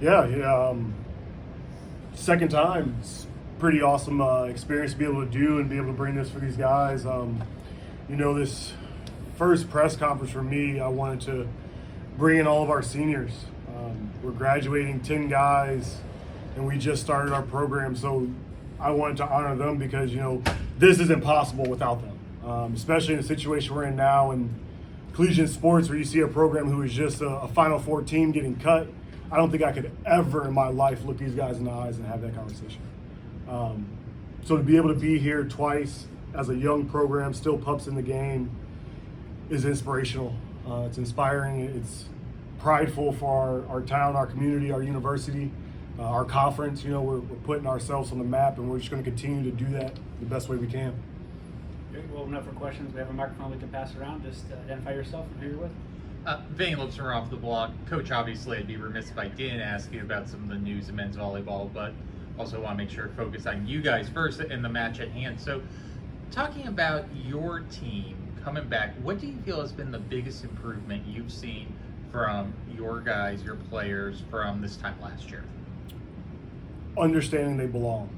Yeah. Second time, it's pretty awesome experience to be able to do and be able to bring this for these guys. This first press conference for me, I wanted to bring in all of our seniors. We're graduating 10 guys, and we just started our program, so I wanted to honor them because, this is impossible without them, especially in the situation we're in now in collegiate sports where you see a program who is just a Final Four team getting cut. I don't think I could ever in my life look these guys in the eyes and have that conversation. So to be able to be here twice as a young program, still pups in the game, is inspirational. It's inspiring. It's prideful for our town, our community, our university, our conference. We're putting ourselves on the map, and we're just going to continue to do that the best way we can. Great. We'll open up for questions. We have a microphone we can pass around. Just identify yourself and who you're with. Vinny Lipson off the block. Coach, obviously, I'd be remiss if I didn't ask you about some of the news in men's volleyball, but also want to make sure to focus on you guys first in the match at hand. So, talking about your team coming back, what do you feel has been the biggest improvement you've seen from your guys, your players, from this time last year? Understanding they belong.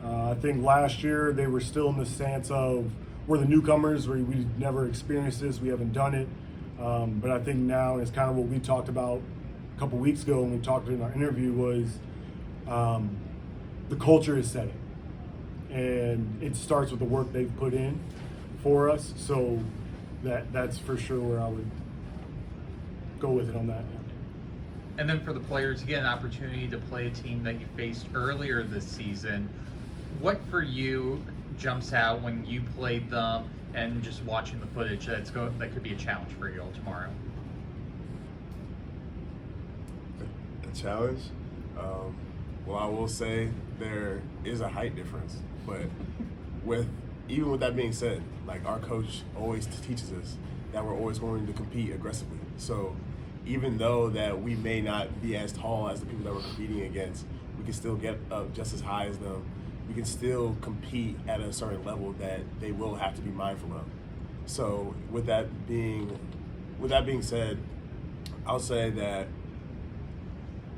I think last year they were still in the stance of we're the newcomers, we've never experienced this, we haven't done it. But I think now it's kind of what we talked about a couple weeks ago when we talked in our interview was the culture is setting. And it starts with the work they've put in for us. So that's for sure where I would go with it on that. And then for the players, again, an opportunity to play a team that you faced earlier this season. What for you jumps out when you played them and just watching the footage that could be a challenge for you all tomorrow? A challenge? Well, I will say there is a height difference, but even with that being said, like our coach always teaches us that we're always going to compete aggressively. So even though that we may not be as tall as the people that we're competing against, we can still get up just as high as them. We can still compete at a certain level that they will have to be mindful of. So with that being said, I'll say that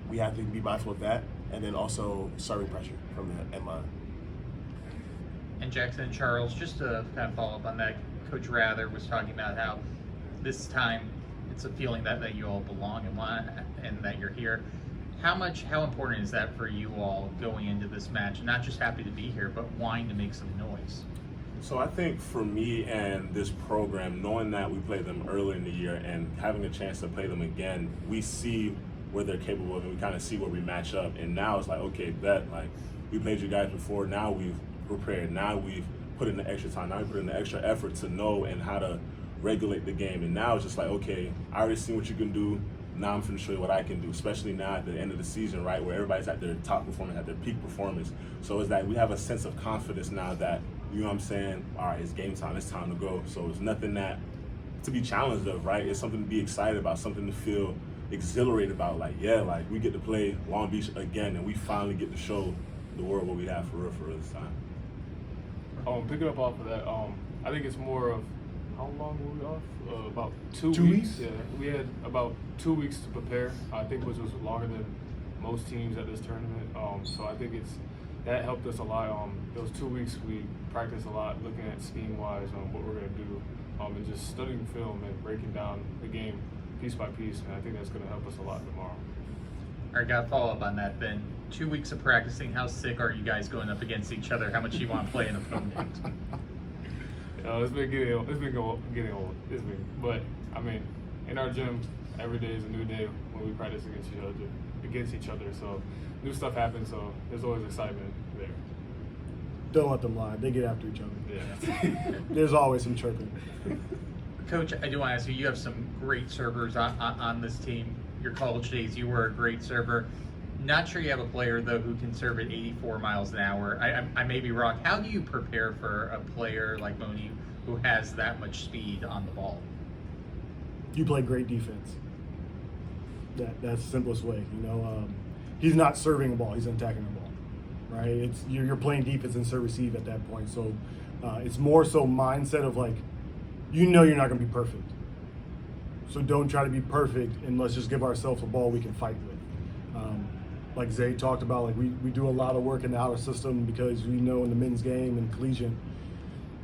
we have to be mindful of that, and then also serving pressure from the end line. And Jackson and Charles, just to kind of follow up on that, Coach Rather was talking about how this time it's a feeling that you all belong and that you're here. How important is that for you all going into this match? Not just happy to be here, but wanting to make some noise. So I think for me and this program, knowing that we played them earlier in the year and having a chance to play them again, we see where they're capable of and we kind of see where we match up. And now it's like, okay, we played you guys before, now we've prepared, now we've put in the extra time, now we put in the extra effort to know and how to regulate the game. And now it's just like, okay, I already seen what you can do. Now I'm going to show you what I can do, especially now at the end of the season, right, where everybody's at their top performance, at their peak performance. So it's that we have a sense of confidence now that, you know what I'm saying, all right, it's game time, it's time to go. So it's nothing that to be challenged of, right? It's something to be excited about, something to feel exhilarated about, like we get to play Long Beach again and we finally get to show the world what we have for real this time. Picking up off of that, I think it's more of how long were we off? About 2 weeks. 2 weeks? Yeah, we had about 2 weeks to prepare. I think which was longer than most teams at this tournament. So I think that helped us a lot. Those 2 weeks we practiced a lot, looking at scheme wise on what we're gonna do, and just studying film and breaking down the game piece by piece. And I think that's gonna help us a lot tomorrow. All right, got a follow up on that then. 2 weeks of practicing. How sick are you guys going up against each other? How much do you want to play in a phone game? It's been getting old. But I mean, in our gym, every day is a new day when we practice against each other. So new stuff happens. So there's always excitement there. Don't let them lie. They get after each other. Yeah. There's always some chirping. Coach, I do want to ask you. You have some great servers on this team. Your college days, you were a great server. Not sure you have a player, though, who can serve at 84 miles an hour. I may be wrong. How do you prepare for a player like Moni who has that much speed on the ball? You play great defense. That's the simplest way. He's not serving the ball; he's attacking the ball. Right? You're playing defense and serve receive at that point. So it's more so mindset of like, you're not going to be perfect. So don't try to be perfect, and let's just give ourselves a ball we can fight with. Like Zay talked about, like we do a lot of work in the outer system because we know in the men's game and collegiate,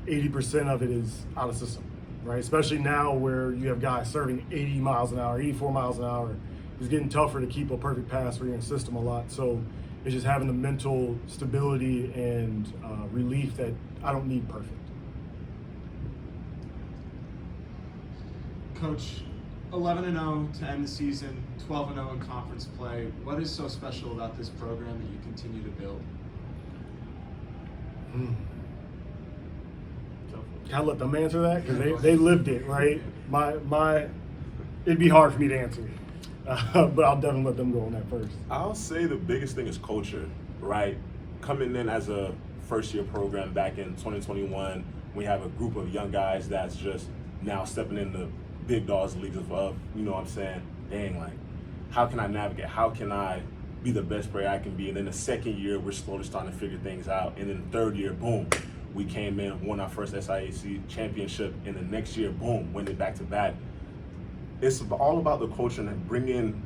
80% of it is out of system, right? Especially now where you have guys serving 80 miles an hour, 84 miles an hour. It's getting tougher to keep a perfect pass where you're in system a lot. So it's just having the mental stability and relief that I don't need perfect. Coach, 11-0 to end the season, 12-0 in conference play. What is so special about this program that you continue to build? Can I let them answer that? Because they lived it, right? It'd be hard for me to answer, but I'll definitely let them go on that first. I'll say the biggest thing is culture, right? Coming in as a first-year program back in 2021, we have a group of young guys that's just now stepping in the big dogs leagues of, you know what I'm saying? Dang, like, how can I navigate? How can I be the best player I can be? And then the second year, we're slowly starting to figure things out. And then the third year, boom, we came in, won our first SIAC championship. And the next year, boom, win it back-to-back. It's all about the culture and bringing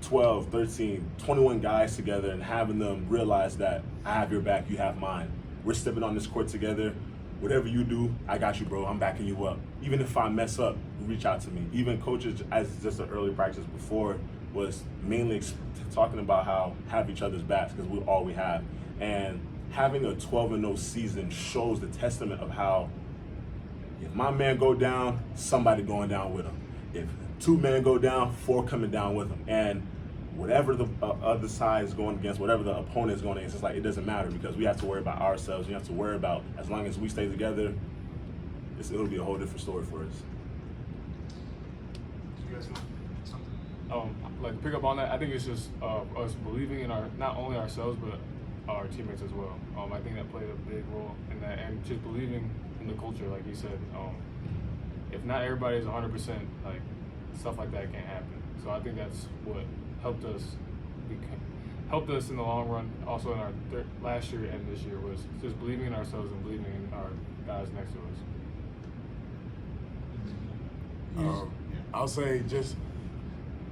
12, 13, 21 guys together and having them realize that I have your back, you have mine. We're stepping on this court together. Whatever you do, I got you, bro. I'm backing you up. Even if I mess up, reach out to me. Even coaches, as just an early practice before, was mainly talking about how have each other's backs because we're all we have. And having a 12-0 season shows the testament of how if my man go down, somebody going down with him. If 2 men go down, 4 coming down with them. And whatever the other side is going against, whatever the opponent is going against, it's like it doesn't matter because we have to worry about ourselves. We have to worry about, as long as we stay together, it'll be a whole different story for us. Do you guys want something? Like pick up on that, I think it's just us believing in not only ourselves but our teammates as well. I think that played a big role in that, and just believing in the culture, like you said. If not everybody is 100%, like stuff like that can't happen. So I think that's what helped us in the long run. Also in our last year and this year was just believing in ourselves and believing in our guys next to us. I'll say just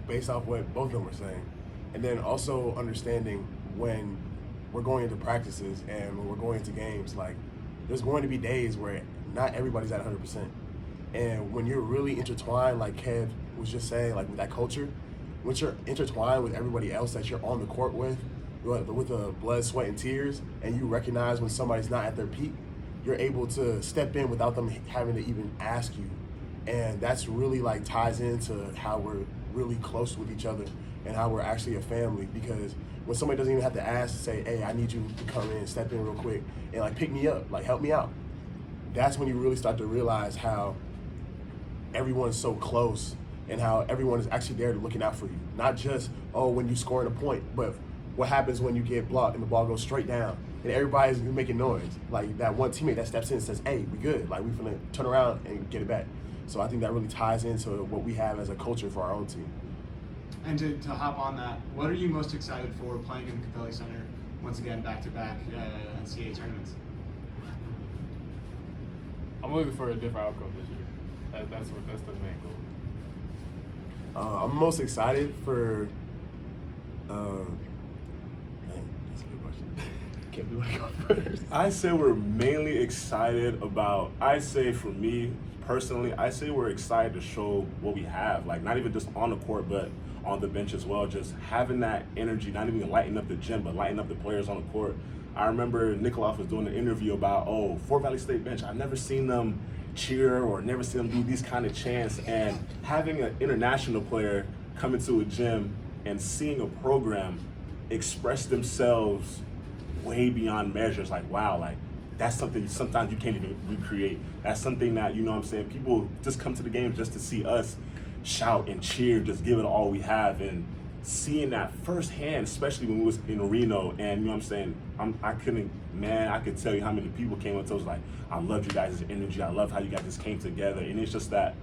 based off what both of them were saying, and then also understanding when we're going into practices and when we're going into games, like there's going to be days where not everybody's at 100%. And when you're really intertwined, like Kev was just saying, like with that culture, once you're intertwined with everybody else that you're on the court with the blood, sweat, and tears, and you recognize when somebody's not at their peak, you're able to step in without them having to even ask you. And that's really like ties into how we're really close with each other and how we're actually a family, because when somebody doesn't even have to ask to say, hey, I need you to come in, step in real quick, and like pick me up, like help me out. That's when you really start to realize how everyone's so close and how everyone is actually there looking out for you. Not just, when you scoring a point, but what happens when you get blocked and the ball goes straight down and everybody's making noise. Like that one teammate that steps in and says, hey, we good. Like we finna turn around and get it back. So I think that really ties into what we have as a culture for our own team. And to hop on that, what are you most excited for playing in the Valley Center once again back-to-back NCAA tournaments? I'm looking for a different outcome this year. That's the main goal. I'm most excited for. That's a good question. Can't be like first. I say we're mainly excited about. I say for me personally, I say we're excited to show what we have. Like not even just on the court, but on the bench as well. Just having that energy, not even lighting up the gym, but lighting up the players on the court. I remember Nikolov was doing an interview about, for Valley State bench, I've never seen them cheer or never seen them do these kind of chants. And having an international player come into a gym and seeing a program express themselves way beyond measures, like, wow, like that's something sometimes you can't even recreate. That's something that, you know what I'm saying, people just come to the game just to see us shout and cheer, just give it all we have. And seeing that firsthand, especially when we was in Reno, and you know what I'm saying, I could tell you how many people came up to us like, I love you guys' energy, I love how you guys just came together. And it's just that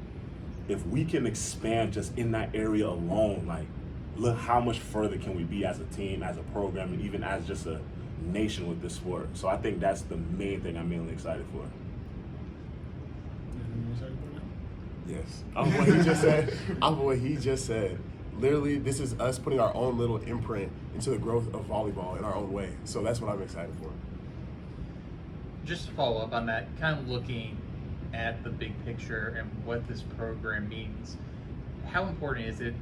if we can expand just in that area alone, like look how much further can we be as a team, as a program, and even as just a nation with this sport. So I think that's the main thing I'm mainly excited for. Mm-hmm. Yes. Off of what he just said. literally, this is us putting our own little imprint into the growth of volleyball in our own way. So that's what I'm excited for. Just to follow up on that, kind of looking at the big picture and what this program means, how important is it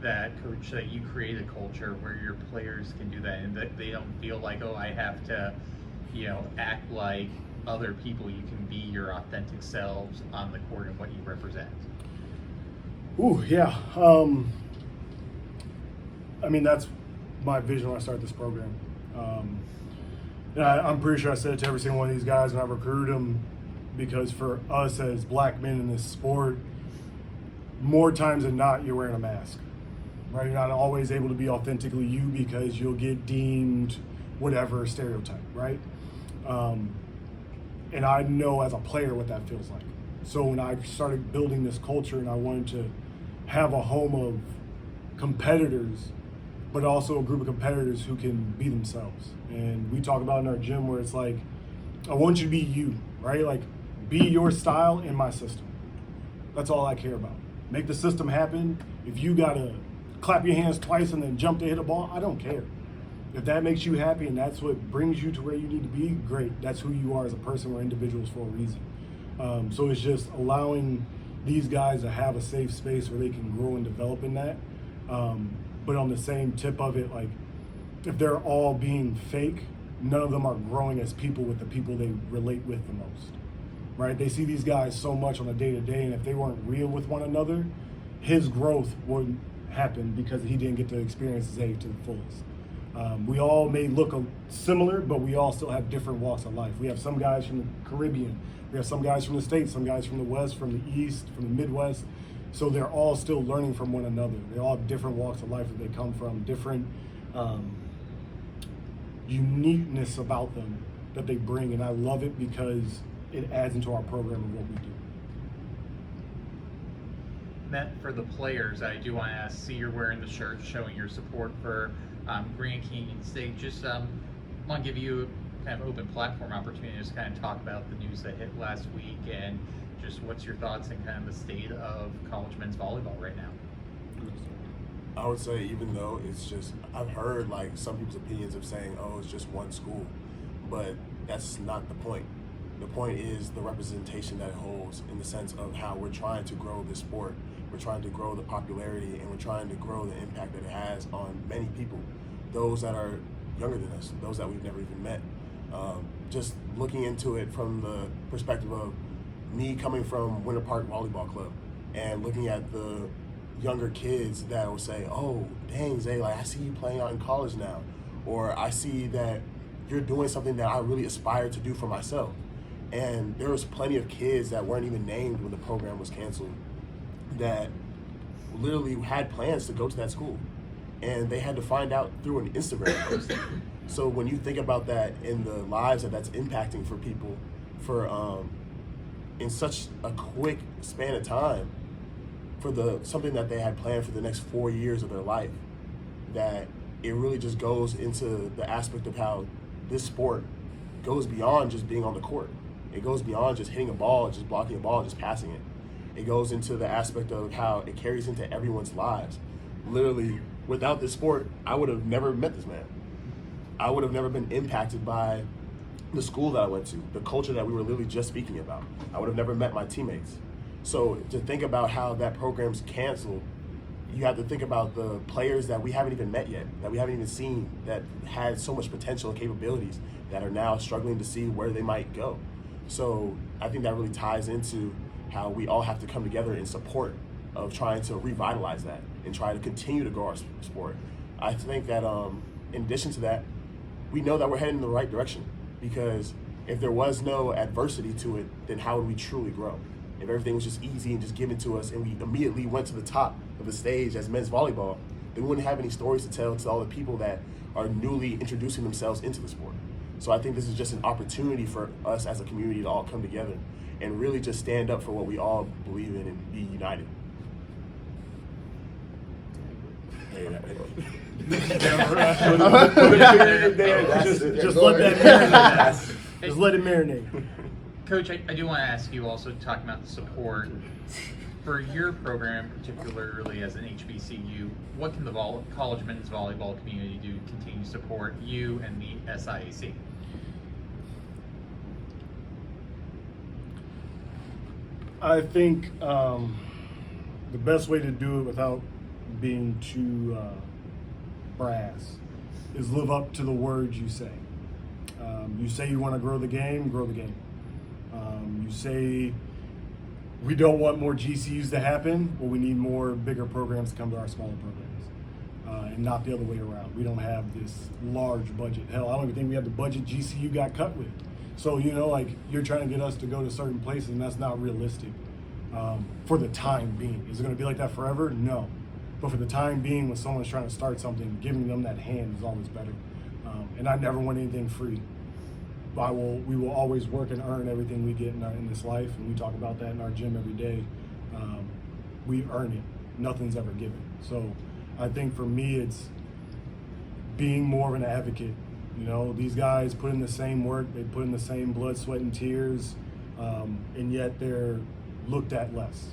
that, Coach, that you create a culture where your players can do that and that they don't feel like, oh, I have to, act like other people? You can be your authentic selves on the court and what you represent. Ooh, yeah. I mean, that's my vision when I started this program. And I'm pretty sure I said it to every single one of these guys when I recruited them, because for us as black men in this sport, more times than not, you're wearing a mask, right? You're not always able to be authentically you because you'll get deemed whatever stereotype, right? And I know as a player what that feels like. So when I started building this culture and I wanted to have a home of competitors, but also a group of competitors who can be themselves. And we talk about in our gym where it's like, I want you to be you, right? Like, be your style in my system. That's all I care about. Make the system happen. If you gotta clap your hands twice and then jump to hit a ball, I don't care. If that makes you happy and that's what brings you to where you need to be, great. That's who you are as a person. We're individuals for a reason. So it's just allowing these guys to have a safe space where they can grow and develop in that. But on the same tip of it, like, if they're all being fake, none of them are growing as people with the people they relate with the most, right? They see these guys so much on a day-to-day, and if they weren't real with one another, his growth wouldn't happen because he didn't get to experience Zay to the fullest. We all may look similar, but we all still have different walks of life. We have some guys from the Caribbean, we have some guys from the States, some guys from the West, from the East, from the Midwest. So they're all still learning from one another. They all have different walks of life that they come from, different uniqueness about them that they bring, and I love it because it adds into our program and what we do. Matt, for the players, I do want to ask, see you're wearing the shirt showing your support for Grand Canyon State. Just want to give you a kind of open platform opportunity to just kind of talk about the news that hit last week and just what's your thoughts and kind of the state of college men's volleyball right now? I would say, even though it's just, I've heard like some people's opinions of saying, oh, it's just one school, but that's not the point. The point is the representation that it holds in the sense of how we're trying to grow this sport. We're trying to grow the popularity, and we're trying to grow the impact that it has on many people, those that are younger than us, those that we've never even met. Just looking into it from the perspective of me coming from Winter Park Volleyball Club and looking at the younger kids that will say, oh, dang, Zay, like, I see you playing out in college now, or I see that you're doing something that I really aspire to do for myself. And there was plenty of kids that weren't even named when the program was canceled that literally had plans to go to that school, and they had to find out through an Instagram post. So when you think about that in the lives that that's impacting for people for in such a quick span of time, for something that they had planned for the next 4 years of their life, that it really just goes into the aspect of how this sport goes beyond just being on the court. It goes beyond just hitting a ball, just blocking a ball, just passing it. It goes into the aspect of how it carries into everyone's lives. Literally, without this sport, I would have never met this man. I would have never been impacted by the school that I went to, the culture that we were literally just speaking about. I would have never met my teammates. So to think about how that program's canceled, you have to think about the players that we haven't even met yet, that we haven't even seen, that had so much potential and capabilities, that are now struggling to see where they might go. So I think that really ties into how we all have to come together in support of trying to revitalize that and try to continue to grow our sport. I think that in addition to that, we know that we're heading in the right direction, because if there was no adversity to it, then how would we truly grow? If everything was just easy and just given to us and we immediately went to the top of the stage as men's volleyball, then we wouldn't have any stories to tell to all the people that are newly introducing themselves into the sport. So I think this is just an opportunity for us as a community to all come together and really just stand up for what we all believe in and be united. Just let that marinate. Just let it marinate. Coach, I do want to ask you also, talking about the support, For your program, particularly as an HBCU, what can the college men's volleyball community do to continue to support you and the SIAC? I think the best way to do it without being too brass is live up to the words you say. You say you want to grow the game, grow the game. You say we don't want more GCUs to happen, well, we need more bigger programs to come to our smaller programs, and not the other way around. We don't have this large budget. Hell, I don't even think we have the budget GCU got cut with. So, like, you're trying to get us to go to certain places, and that's not realistic for the time being. Is it going to be like that forever? No. But for the time being, when someone's trying to start something, giving them that hand is always better. And I never want anything free. We will always work and earn everything we get in this life, and we talk about that in our gym every day. We earn it. Nothing's ever given. So I think for me, it's being more of an advocate. These guys put in the same work, they put in the same blood, sweat, and tears, and yet they're looked at less,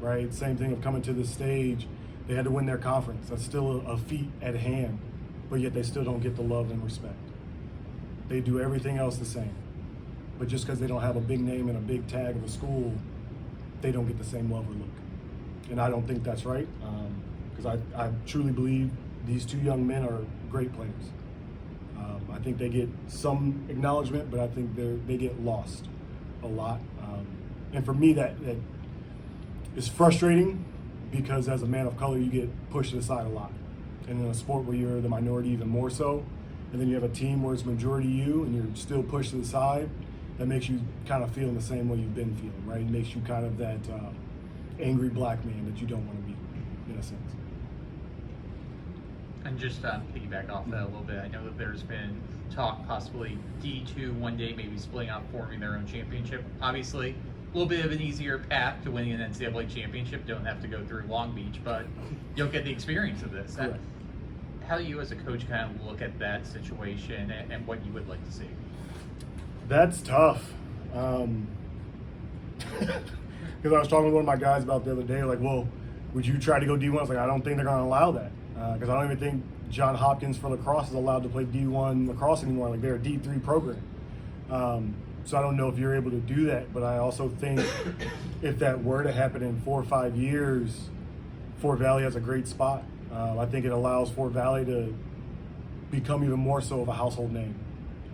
right? Same thing of coming to the stage. They had to win their conference. That's still a feat at hand, but yet they still don't get the love and respect. They do everything else the same, but just because they don't have a big name and a big tag of a school, they don't get the same love or look. And I don't think that's right, because I truly believe these two young men are great players. I think they get some acknowledgement, but I think they get lost a lot. And for me, that is frustrating, because as a man of color, you get pushed aside a lot. And in a sport where you're the minority, even more so, and then you have a team where it's majority you and you're still pushed to the side, that makes you kind of feel in the same way you've been feeling, right? It makes you kind of that angry black man that you don't want to be, in a sense. And just piggyback off that a little bit, I know that there's been talk possibly D2 one day maybe splitting up, forming their own championship. Obviously, a little bit of an easier path to winning an NCAA championship. Don't have to go through Long Beach, but you'll get the experience of this. Correct. How do you as a coach kind of look at that situation and what you would like to see? That's tough. Because I was talking to one of my guys about the other day, like, well, would you try to go D1? I was like, I don't think they're going to allow that. Because I don't even think John Hopkins for lacrosse is allowed to play D1 lacrosse anymore. Like, they're a D3 program. So I don't know if you're able to do that, but I also think if that were to happen in 4 or 5 years, Fort Valley has a great spot. I think it allows Fort Valley to become even more so of a household name.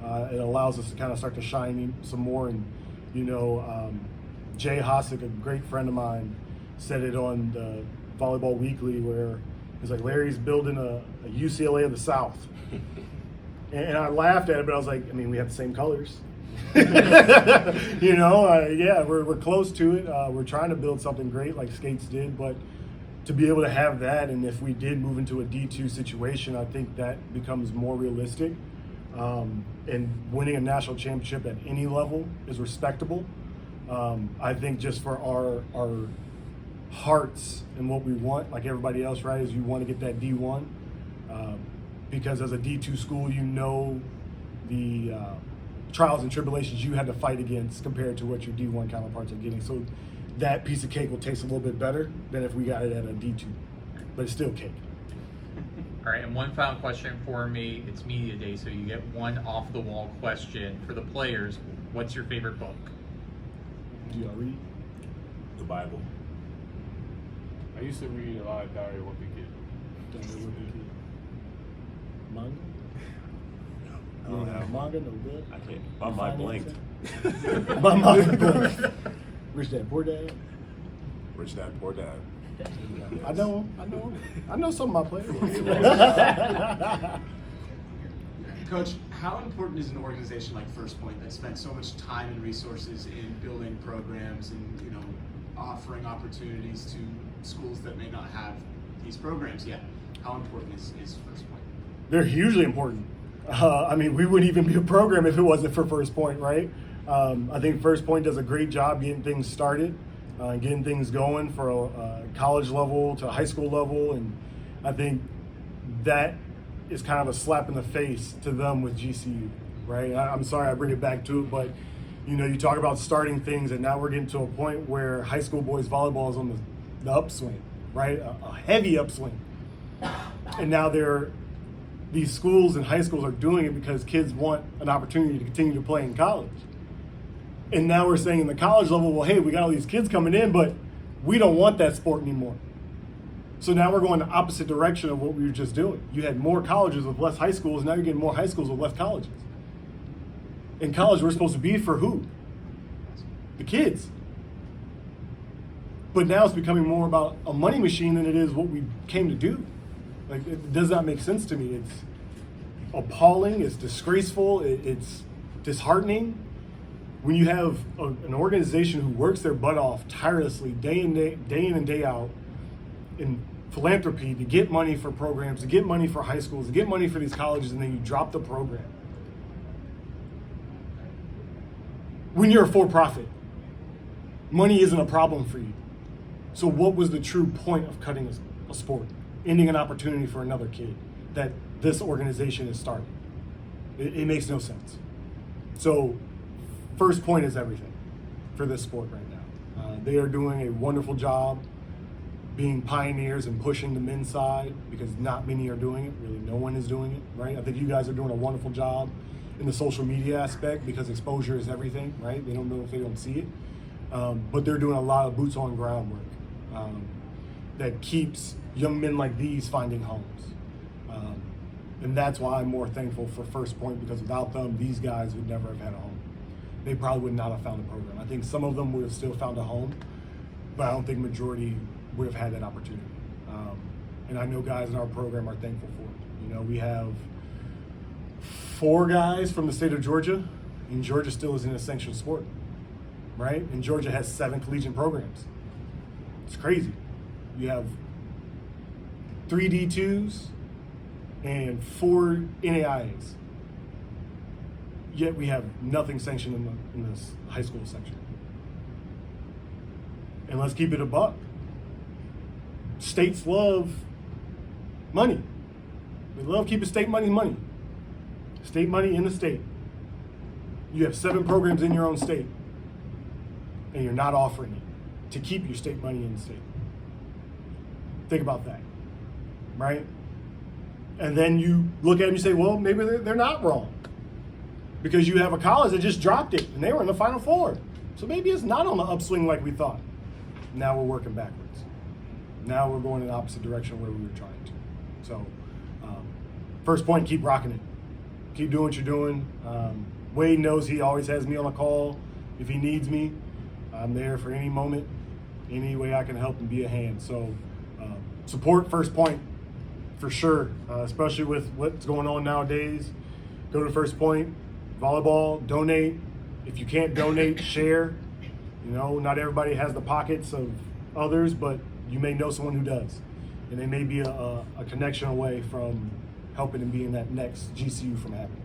It allows us to kind of start to shine some more. And, Jay Hosick, a great friend of mine, said it on the Volleyball Weekly, where he's like, Larry's building a UCLA of the South. And I laughed at it, but I was like, we have the same colors. Yeah, we're close to it. We're trying to build something great like Skates did, but to be able to have that, and if we did move into a D2 situation, I think that becomes more realistic. And winning a national championship at any level is respectable. I think just for our hearts and what we want, like everybody else, right, is you want to get that D1. Because as a D2 school, the trials and tribulations you had to fight against compared to what your D1 counterparts are getting. So that piece of cake will taste a little bit better than if we got it at a D2, but it's still cake. All right, and one final question for me. It's media day, so you get one off-the-wall question for the players. What's your favorite book? Do y'all read? The Bible. I used to read a lot of Diary of a Wimpy Kid. Manga? I don't have manga, no good. I can't. My mind blinked. My mind blinked. Rich Dad, Poor Dad. Rich Dad, Poor Dad. I know him. I know some of my players. Coach, how important is an organization like First Point that spent so much time and resources in building programs and offering opportunities to schools that may not have these programs yet? How important is First Point? They're hugely important. We wouldn't even be a program if it wasn't for First Point, right? I think First Point does a great job getting things started, getting things going for a college level to a high school level, and I think that is kind of a slap in the face to them with GCU, right? I'm sorry I bring it back to it, but You know, you talk about starting things, and now we're getting to a point where high school boys volleyball is on the upswing, right? A heavy upswing. And now these schools and high schools are doing it because kids want an opportunity to continue to play in college. And now we're saying in the college level, well, hey, we got all these kids coming in, but we don't want that sport anymore. So now we're going the opposite direction of what we were just doing. You had more colleges with less high schools, now you're getting more high schools with less colleges. In college, we're supposed to be for who? The kids. But now it's becoming more about a money machine than it is what we came to do. Like, it does not make sense to me. It's appalling, it's disgraceful, it's disheartening. When you have an organization who works their butt off tirelessly day in and day out in philanthropy to get money for programs, to get money for high schools, to get money for these colleges, and then you drop the program. When you're a for-profit, money isn't a problem for you. So what was the true point of cutting a sport? Ending an opportunity for another kid that this organization is starting. It makes no sense. So first point is everything for this sport right now. They are doing a wonderful job being pioneers and pushing the men's side because not many are doing it. Really, no one is doing it, right? I think you guys are doing a wonderful job in the social media aspect because exposure is everything, right? They don't know if they don't see it. But they're doing a lot of boots on ground work that keeps young men like these finding homes. And that's why I'm more thankful for First Point, because without them, these guys would never have had a home. They probably would not have found a program. I think some of them would have still found a home, but I don't think majority would have had that opportunity. And I know guys in our program are thankful for it. You know, we have 4 guys from the state of Georgia, and Georgia still isn't a sanctioned sport, right? And Georgia has 7 collegiate programs. It's crazy. You have 3 D2s and 4 NAIAs. Yet we have nothing sanctioned in this high school section. And let's keep it a buck. States love money. They love keeping state money. State money in the state. You have 7 programs in your own state, and you're not offering it to keep your state money in the state. Think about that, right? And then you look at them and you say, well, maybe they're not wrong. Because you have a college that just dropped it, and they were in the Final Four. So maybe it's not on the upswing like we thought. Now we're working backwards. Now we're going in the opposite direction where we were trying to. So, First Point, keep rocking it. Keep doing what you're doing. Wade knows he always has me on a call. If he needs me, I'm there for any moment, any way I can help and be a hand. So, support First Point for sure, especially with what's going on nowadays. Go to First Point, volleyball, donate. If you can't donate, share. You know, not everybody has the pockets of others, but you may know someone who does. And they may be a connection away from helping and being that next GCU from happening.